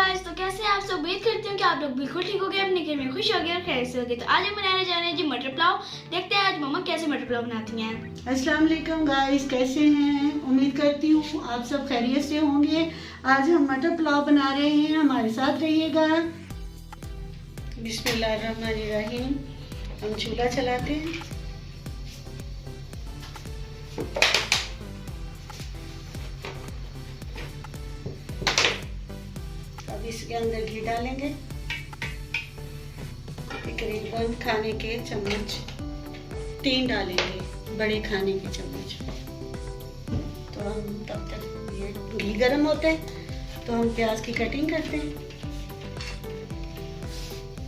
Guys, तो कैसे हैं आप सब। उम्मीद करती हूँ कि आप लोग बिल्कुल ठीक हो गए, अपने घर में खुश हो गए और खैर से हो गए। तो आज हम बनाने जा रहे हैं जी मटर पुलाव। देखते हैं आज मम्मा कैसे मटर पुलाव बनाती हैं। अस्सलाम वालेकुम गाइस, कैसे हैं। उम्मीद करती हूँ आप सब खैरियत से होंगे। आज हम मटर पुलाव बना रहे हैं, हमारे साथ रहिएगा। बिस्मिल्लाहिर्रहमानिर्रहीम। हम चूल्हा चलाते हैं। अब इसके अंदर घी डालेंगे, तकरीबन खाने के चम्मच 3 डालेंगे, बड़े खाने के चम्मच। तो हम तब तक ये घी गर्म होता है तो हम प्याज की कटिंग करते हैं।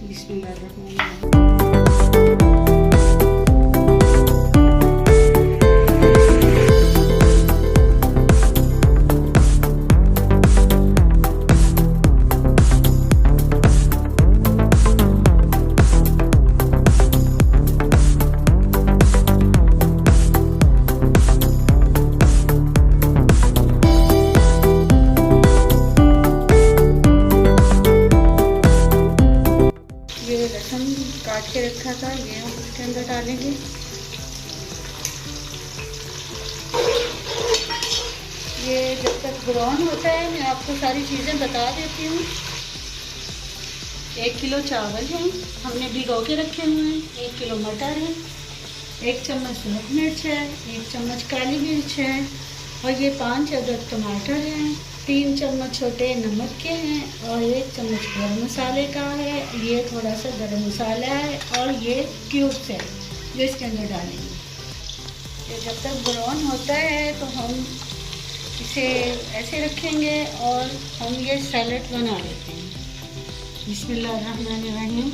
बिस्मिल्लाह। लहसुन काट के रखा था, ये हम इसके अंदर डालेंगे। ये जब तक ब्राउन होता है मैं आपको सारी चीज़ें बता देती हूँ। 1 किलो चावल हैं, हमने भिगो के रखे हुए हैं। 1 किलो मटर है, 1 चम्मच सूखी मिर्च है, 1 चम्मच काली मिर्च है, और ये 5 अदद टमाटर हैं, 3 चम्मच छोटे नमक के हैं, और 1 चम्मच गरम मसाले का है। ये थोड़ा सा गरम मसाला है, और ये क्यूब्स है जो इसके अंदर डालेंगे। ये जब तक ब्राउन होता है तो हम इसे ऐसे रखेंगे और हम ये सैलेड बना लेते हैं। बिस्मिल्लाहिर्रहमानिर्रहीम।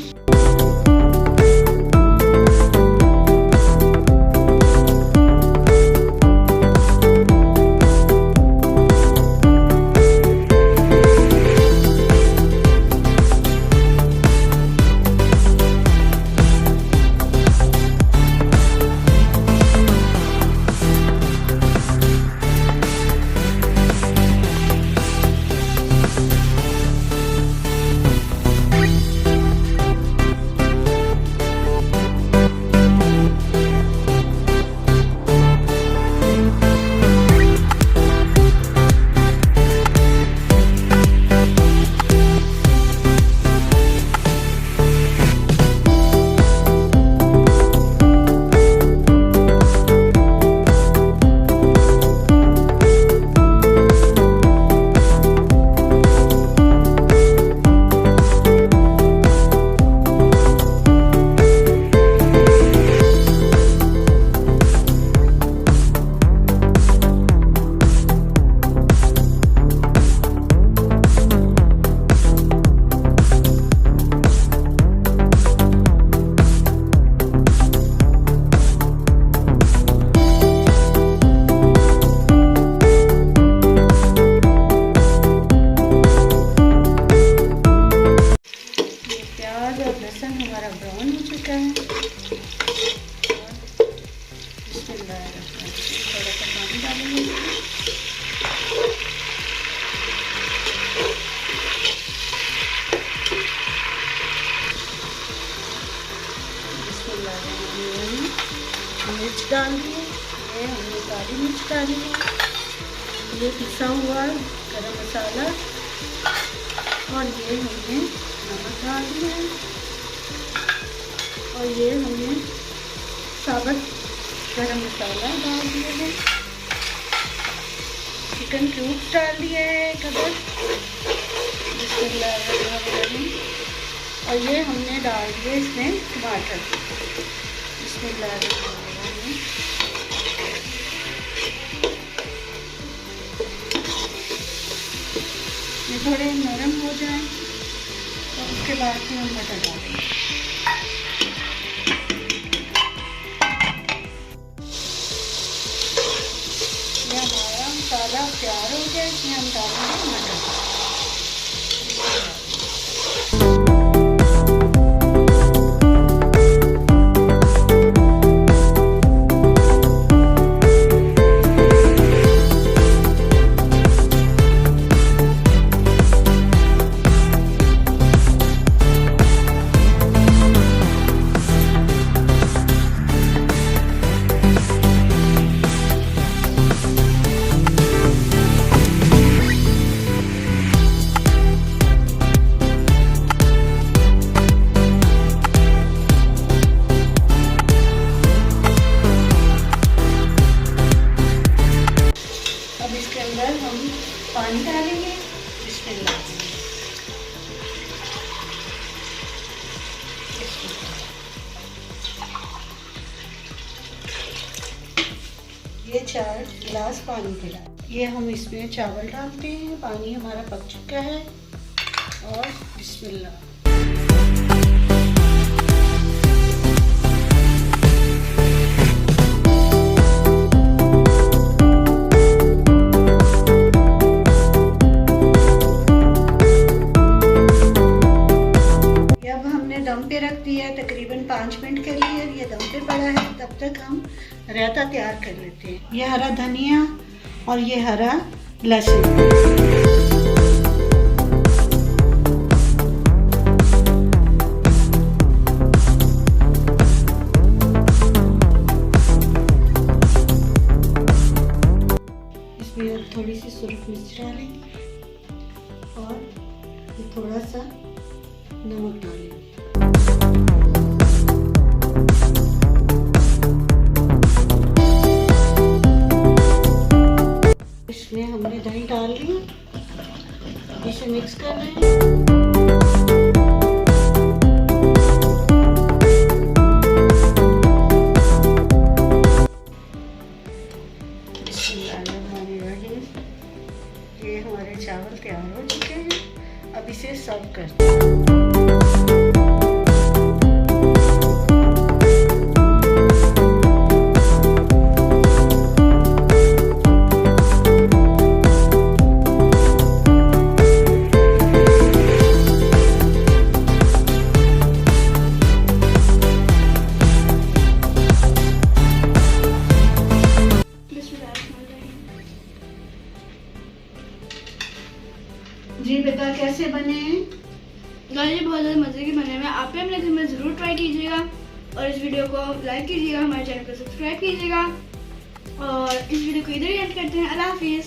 लहसुन हमारा ब्राउन हो चुका है। थोड़ा सा पानी डालेंगे। मिर्च डाल दिए, ये हमने काली मिर्च डाली है, ये पिसा हुआ गरम मसाला, और ये हमने नमक डाल दिया है, और ये हमने साबुत गरम मसाला डाल दिया है। चिकन क्यूब्स डाल दिया है एक अदद। बिस्मिल्लाहिर्रहमानिर्रहीम। और ये हमने डाल दिए इसमें टमाटर। बिस्मिल्लाहिर्रहमानिर्रहीम। ये थोड़े नरम हो जाएं तो उसके बाद फिर हम मटर डालेंगे। ये हमारा मसाला तैयार हो गया, इसमें हम डालेंगे मटर। गिलास पानी पिला। ये हम इसमें चावल डालते हैं, पानी हमारा पक चुका है और बिस्मिल्लाह। दम पे रख दिया है तकरीबन 5 मिनट के लिए। ये दम पे पड़ा है, तब तक हम रायता तैयार कर लेते हैं। ये हरा धनिया और ये हरा लहसुन। इसमें थोड़ी सी सुरख मिर्च डालेंगे और थोड़ा सा नमक डालेंगे। इसमें हमने दही डाल दी, इसे मिक्स कर रहे हैं। ये हमारे चावल तैयार हो चुके हैं, अब इसे सर्व करते हैं। जी बेटा कैसे बने हैं? गाइस बहुत ज़्यादा मज़े के बने हुए हैं। आप भी अपने घर में ज़रूर ट्राई कीजिएगा और इस वीडियो को लाइक कीजिएगा, हमारे चैनल को सब्सक्राइब कीजिएगा और इस वीडियो को इधर ही एंड करते हैं। अल्लाह हाफिज़।